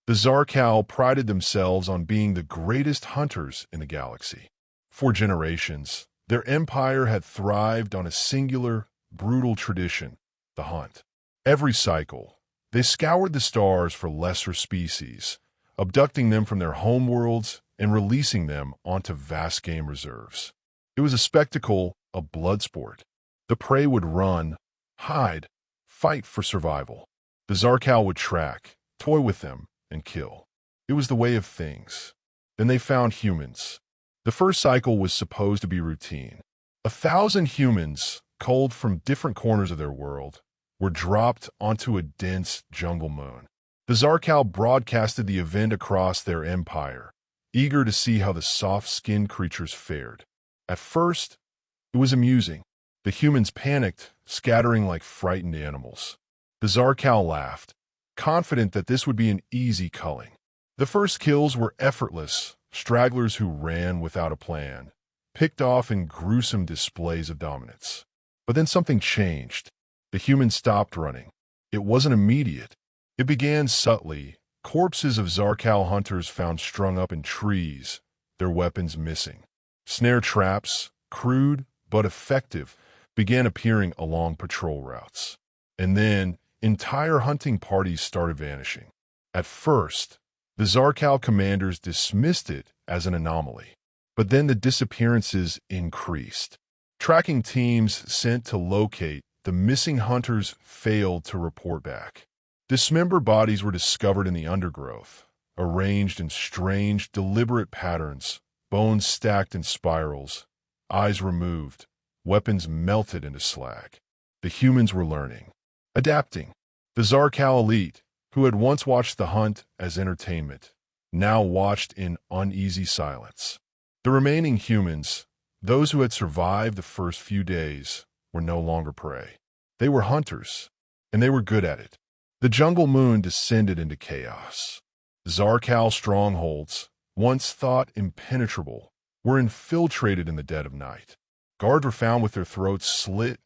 The Xar'Qal prided themselves on being the greatest hunters in the galaxy. For generations, their empire had thrived on a singular, brutal tradition, the hunt. Every cycle, they scoured the stars for lesser species, abducting them from their homeworlds and releasing them onto vast game reserves. It was a spectacle, a blood sport. The prey would run, hide, fight for survival. The Xar'Qal would track, toy with them, and kill. It was the way of things. Then they found humans. The first cycle was supposed to be routine. 1,000 humans, culled from different corners of their world, were dropped onto a dense jungle moon. The Xar'Qal broadcasted the event across their empire, eager to see how the soft-skinned creatures fared. At first, it was amusing. The humans panicked, scattering like frightened animals. The Xar'Qal laughed, confident that this would be an easy culling. The first kills were effortless, stragglers who ran without a plan, picked off in gruesome displays of dominance. But then something changed. The humans stopped running. It wasn't immediate. It began subtly. Corpses of Xar'Qal hunters found strung up in trees, their weapons missing. Snare traps, crude but effective, began appearing along patrol routes. And then, entire hunting parties started vanishing. At first, the Xar'Qal commanders dismissed it as an anomaly. But then the disappearances increased. Tracking teams sent to locate the missing hunters failed to report back. Dismembered bodies were discovered in the undergrowth, arranged in strange, deliberate patterns, bones stacked in spirals, eyes removed, weapons melted into slag. The humans were learning, adapting. The Xar'Qal elite, who had once watched the hunt as entertainment, now watched in uneasy silence. The remaining humans, those who had survived the first few days, were no longer prey. They were hunters, and they were good at it. The jungle moon descended into chaos. Xar'Qal strongholds, once thought impenetrable, were infiltrated in the dead of night. Guards were found with their throats slit,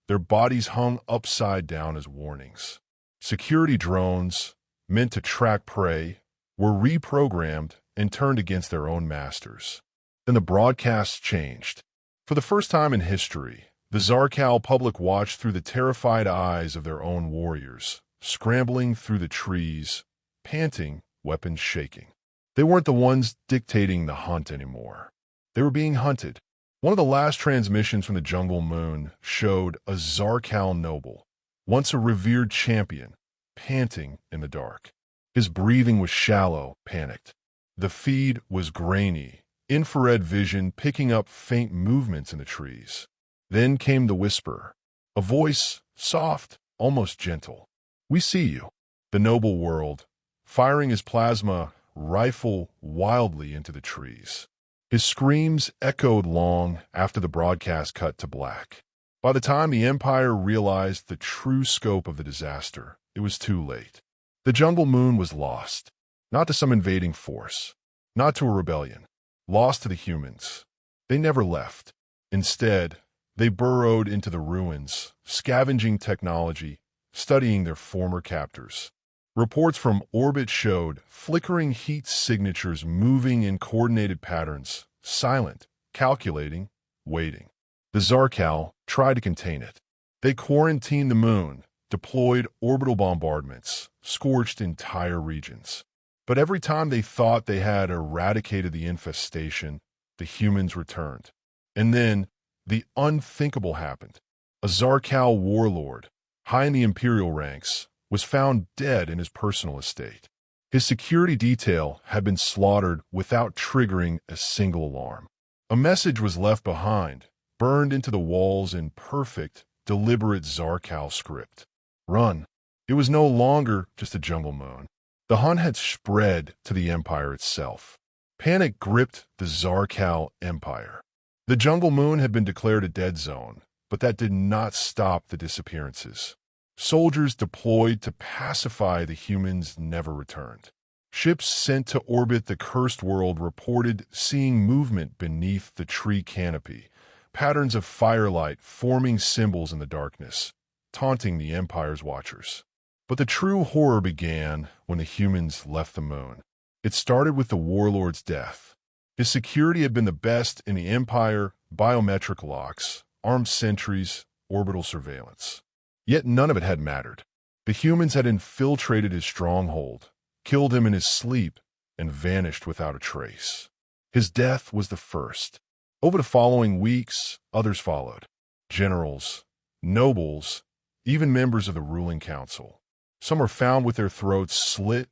their bodies hung upside down as warnings. Security drones, meant to track prey, were reprogrammed and turned against their own masters. Then the broadcasts changed. For the first time in history, the Xar'Qal public watched through the terrified eyes of their own warriors, scrambling through the trees, panting, weapons shaking. They weren't the ones dictating the hunt anymore. They were being hunted. One of the last transmissions from the jungle moon showed a Xar'Qal noble, once a revered champion, panting in the dark. His breathing was shallow, panicked. The feed was grainy, infrared vision picking up faint movements in the trees. Then came the whisper, a voice, soft, almost gentle. "We see you." The noble whirled, firing his plasma rifle wildly into the trees. His screams echoed long after the broadcast cut to black. By the time the Empire realized the true scope of the disaster, it was too late. The jungle moon was lost, not to some invading force, not to a rebellion, lost to the humans. They never left. Instead, they burrowed into the ruins, scavenging technology, studying their former captors. Reports from orbit showed flickering heat signatures moving in coordinated patterns, silent, calculating, waiting. The Xar'Qal tried to contain it. They quarantined the moon, deployed orbital bombardments, scorched entire regions. But every time they thought they had eradicated the infestation, the humans returned. And then, the unthinkable happened. A Xar'Qal warlord, high in the Imperial ranks, was found dead in his personal estate. His security detail had been slaughtered without triggering a single alarm. A message was left behind, burned into the walls in perfect, deliberate Xar'Qal script. Run. It was no longer just a jungle moon. The hunt had spread to the Empire itself. Panic gripped the Xar'Qal Empire. The jungle moon had been declared a dead zone, but that did not stop the disappearances. Soldiers deployed to pacify the humans never returned. Ships sent to orbit the cursed world reported seeing movement beneath the tree canopy, patterns of firelight forming symbols in the darkness, taunting the Empire's watchers. But the true horror began when the humans left the moon. It started with the warlord's death. His security had been the best in the Empire: biometric locks, armed sentries, orbital surveillance. Yet none of it had mattered. The humans had infiltrated his stronghold, killed him in his sleep, and vanished without a trace. His death was the first. Over the following weeks, others followed. Generals, nobles, even members of the ruling council. Some were found with their throats slit,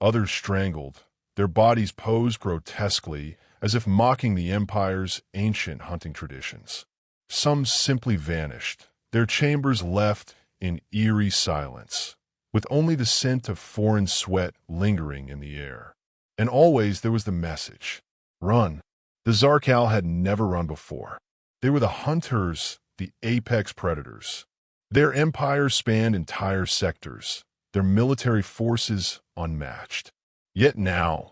others strangled, their bodies posed grotesquely as if mocking the Empire's ancient hunting traditions. Some simply vanished, their chambers left in eerie silence, with only the scent of foreign sweat lingering in the air. And always there was the message: run. The Xar'Qal had never run before. They were the hunters, the apex predators. Their empire spanned entire sectors, their military forces unmatched. Yet now,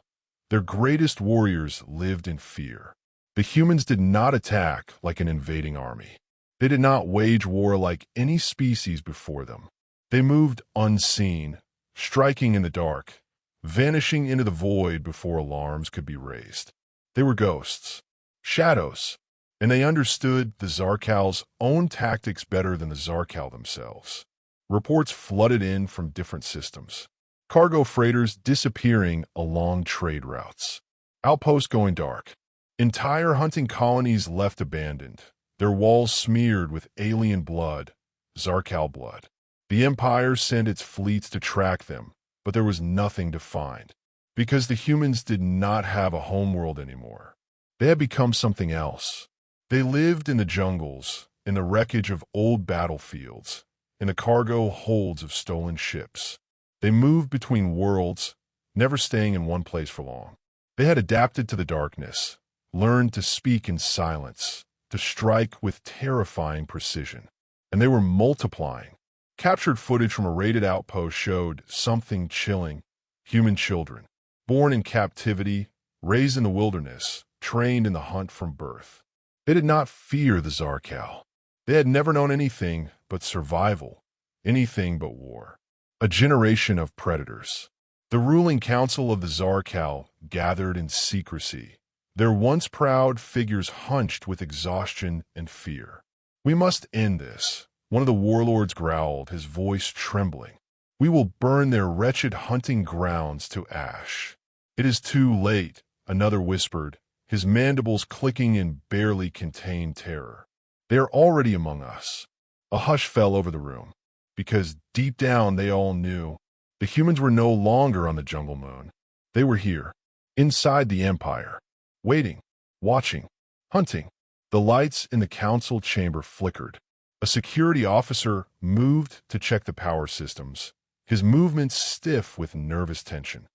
their greatest warriors lived in fear. The humans did not attack like an invading army. They did not wage war like any species before them. They moved unseen, striking in the dark, vanishing into the void before alarms could be raised. They were ghosts, shadows, and they understood the Xar'Qal's own tactics better than the Xar'Qal themselves. Reports flooded in from different systems. Cargo freighters disappearing along trade routes. Outposts going dark. Entire hunting colonies left abandoned, their walls smeared with alien blood, Xar'Qal blood. The Empire sent its fleets to track them, but there was nothing to find, because the humans did not have a homeworld anymore. They had become something else. They lived in the jungles, in the wreckage of old battlefields, in the cargo holds of stolen ships. They moved between worlds, never staying in one place for long. They had adapted to the darkness, learned to speak in silence, to strike with terrifying precision. And they were multiplying. Captured footage from a raided outpost showed something chilling: human children, born in captivity, raised in the wilderness, trained in the hunt from birth. They did not fear the Xar'Qal. They had never known anything but survival, anything but war. A generation of predators. The ruling council of the Xar'Qal gathered in secrecy, their once proud figures hunched with exhaustion and fear. "We must end this," one of the warlords growled, his voice trembling. "We will burn their wretched hunting grounds to ash." "It is too late," another whispered, his mandibles clicking in barely contained terror. "They are already among us." A hush fell over the room, because deep down they all knew the humans were no longer on the jungle moon. They were here, inside the Empire, waiting, watching, hunting. The lights in the council chamber flickered. A security officer moved to check the power systems, his movements stiff with nervous tension.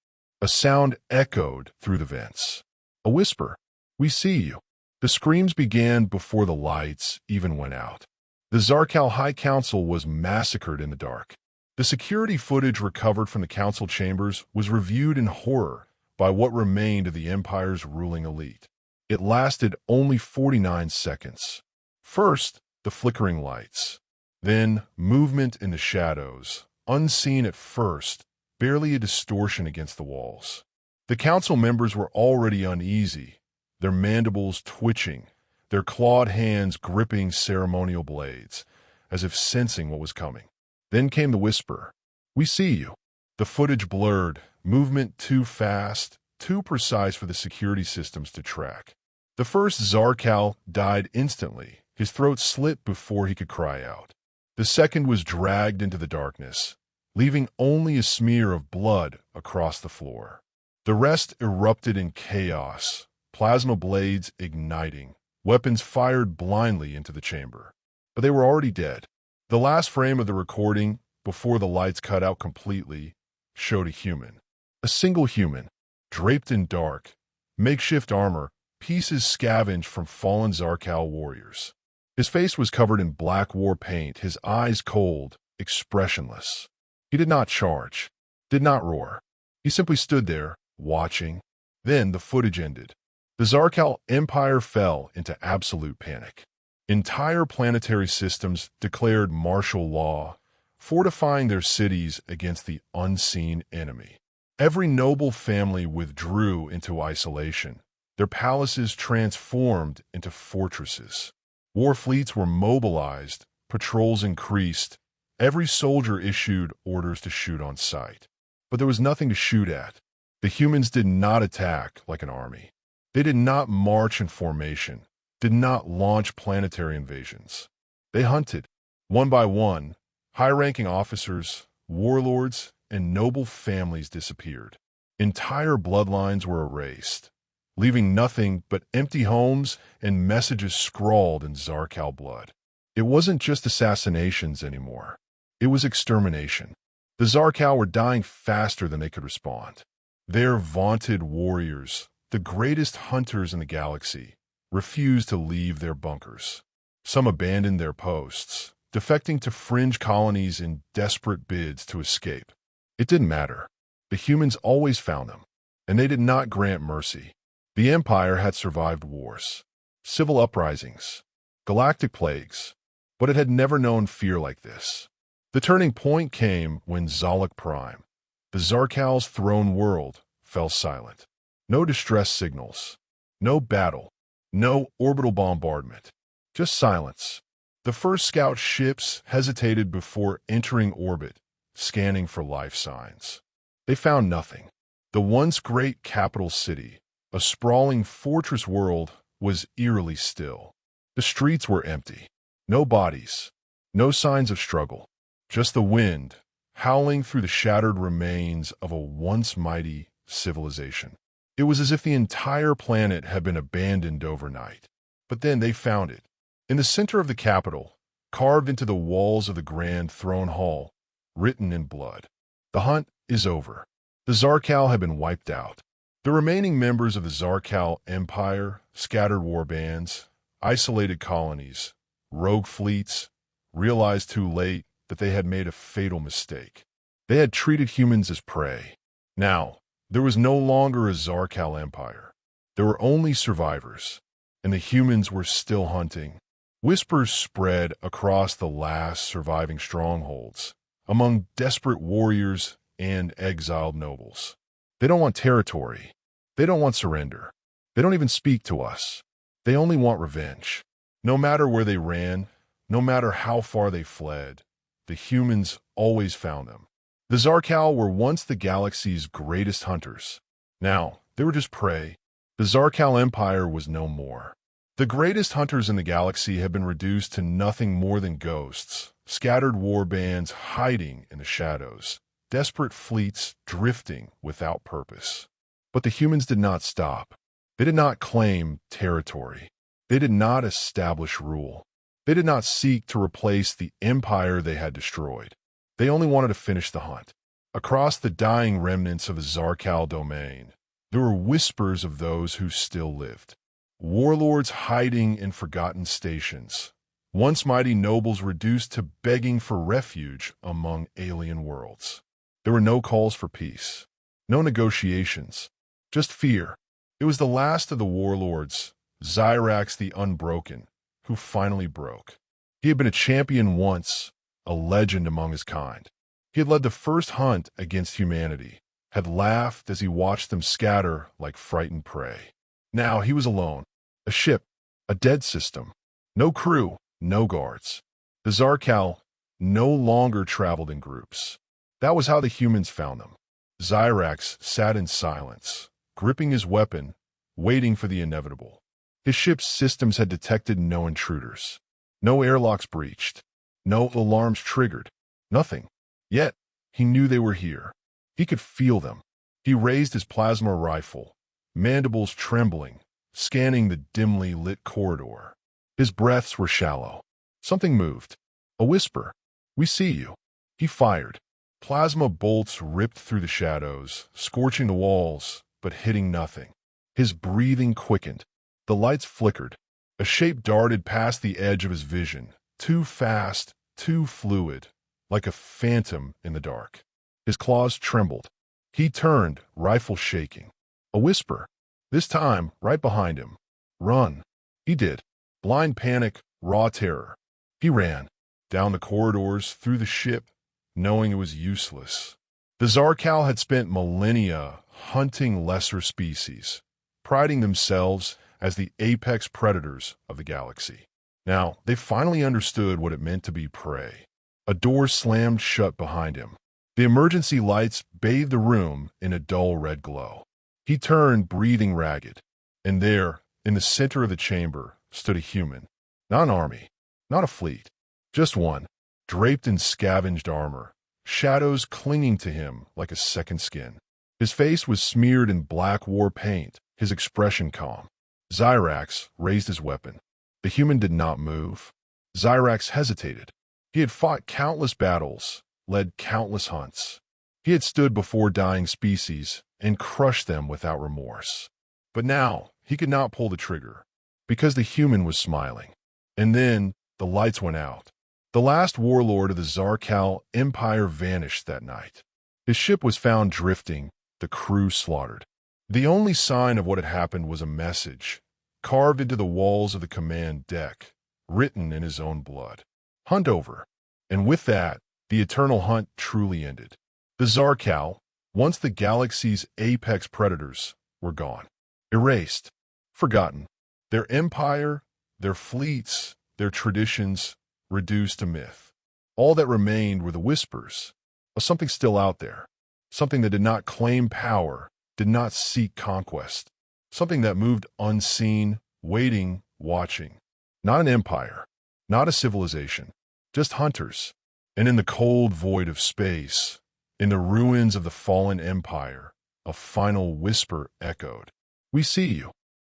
A sound echoed through the vents. A whisper: "We see you." The screams began before the lights even went out. The Xar'Qal High Council was massacred in the dark. The security footage recovered from the council chambers was reviewed in horror by what remained of the Empire's ruling elite. It lasted only 49 seconds. First, the flickering lights. Then, movement in the shadows, unseen at first, barely a distortion against the walls. The council members were already uneasy, their mandibles twitching, their clawed hands gripping ceremonial blades, as if sensing what was coming. Then came the whisper: "We see you." The footage blurred, movement too fast, too precise for the security systems to track. The first Xar'Qal died instantly, his throat slit before he could cry out. The second was dragged into the darkness, leaving only a smear of blood across the floor. The rest erupted in chaos, plasma blades igniting, weapons fired blindly into the chamber. But they were already dead. The last frame of the recording, before the lights cut out completely, showed a human. A single human, draped in dark, makeshift armor, pieces scavenged from fallen Xar'Qal warriors. His face was covered in black war paint, his eyes cold, expressionless. He did not charge, did not roar. He simply stood there, watching. Then the footage ended. The Xar'Qal Empire fell into absolute panic. Entire planetary systems declared martial law, fortifying their cities against the unseen enemy. Every noble family withdrew into isolation, their palaces transformed into fortresses. War fleets were mobilized, patrols increased, every soldier issued orders to shoot on sight. But there was nothing to shoot at. The humans did not attack like an army. They did not march in formation, did not launch planetary invasions. They hunted, one by one. High-ranking officers, warlords, and noble families disappeared. Entire bloodlines were erased, leaving nothing but empty homes and messages scrawled in Xar'Qal blood. It wasn't just assassinations anymore. It was extermination. The Xar'Qal were dying faster than they could respond. Their vaunted warriors, the greatest hunters in the galaxy, refused to leave their bunkers. Some abandoned their posts, defecting to fringe colonies in desperate bids to escape. It didn't matter. The humans always found them, and they did not grant mercy. The Empire had survived wars, civil uprisings, galactic plagues, but it had never known fear like this. The turning point came when Xar'Qal Prime, the Xar'Qal's throne world, fell silent. No distress signals, no battle, no orbital bombardment, just silence. The first scout ships hesitated before entering orbit, scanning for life signs. They found nothing. The once great capital city, a sprawling fortress world, was eerily still. The streets were empty. No bodies, no signs of struggle, just the wind howling through the shattered remains of a once mighty civilization. It was as if the entire planet had been abandoned overnight. But then they found it. In the center of the capital, carved into the walls of the grand throne hall, written in blood. The hunt is over. The Xar'Qal have been wiped out. The remaining members of the Xar'Qal Empire, scattered war bands, isolated colonies, rogue fleets, realized too late that they had made a fatal mistake. They had treated humans as prey. Now, there was no longer a Xar'Qal Empire. There were only survivors, and the humans were still hunting. Whispers spread across the last surviving strongholds, among desperate warriors and exiled nobles. They don't want territory. They don't want surrender. They don't even speak to us. They only want revenge. No matter where they ran, no matter how far they fled, the humans always found them. The Xar'Qal were once the galaxy's greatest hunters. Now, they were just prey. The Xar'Qal Empire was no more. The greatest hunters in the galaxy had been reduced to nothing more than ghosts, scattered war bands hiding in the shadows, desperate fleets drifting without purpose. But the humans did not stop. They did not claim territory. They did not establish rule. They did not seek to replace the empire they had destroyed. They only wanted to finish the hunt. Across the dying remnants of the Xar'Qal domain, there were whispers of those who still lived. Warlords hiding in forgotten stations, once mighty nobles reduced to begging for refuge among alien worlds. There were no calls for peace, no negotiations, just fear. It was the last of the warlords, Xar'Qal the Unbroken, who finally broke. He had been a champion once, a legend among his kind. He had led the first hunt against humanity, had laughed as he watched them scatter like frightened prey. Now he was alone, a ship, a dead system, no crew, no guards. The Xar'Qal no longer traveled in groups. That was how the humans found them. Xar'Qal sat in silence, gripping his weapon, waiting for the inevitable. His ship's systems had detected no intruders. No airlocks breached. No alarms triggered. Nothing. Yet, he knew they were here. He could feel them. He raised his plasma rifle, mandibles trembling, scanning the dimly lit corridor. His breaths were shallow. Something moved. A whisper. "We see you." He fired. Plasma bolts ripped through the shadows, scorching the walls, but hitting nothing. His breathing quickened. The lights flickered. A shape darted past the edge of his vision, too fast, too fluid, like a phantom in the dark. His claws trembled. He turned, rifle shaking. A whisper. This time, right behind him. "Run." He did. Blind panic, raw terror. He ran. Down the corridors, through the ship, knowing it was useless. The Xar'Qal had spent millennia hunting lesser species, priding themselves as the apex predators of the galaxy. Now, they finally understood what it meant to be prey. A door slammed shut behind him. The emergency lights bathed the room in a dull red glow. He turned, breathing ragged. And there, in the center of the chamber, stood a human. Not an army, not a fleet, just one, draped in scavenged armor, shadows clinging to him like a second skin. His face was smeared in black war paint, his expression calm. Xar'Qal raised his weapon. The human did not move. Xar'Qal hesitated. He had fought countless battles, led countless hunts. He had stood before dying species and crushed them without remorse. But now, he could not pull the trigger, because the human was smiling. And then, the lights went out. The last warlord of the Xar'Qal Empire vanished that night. His ship was found drifting, the crew slaughtered. The only sign of what had happened was a message, carved into the walls of the command deck, written in his own blood. Hunt over. And with that, the eternal hunt truly ended. The Xar'Qal, once the galaxy's apex predators, were gone. Erased. Forgotten. Their empire, their fleets, their traditions, reduced to myth. All that remained were the whispers of something still out there, something that did not claim power, did not seek conquest, something that moved unseen, waiting, watching. Not an empire, not a civilization, just hunters. And in the cold void of space, in the ruins of the fallen empire, a final whisper echoed. We see you.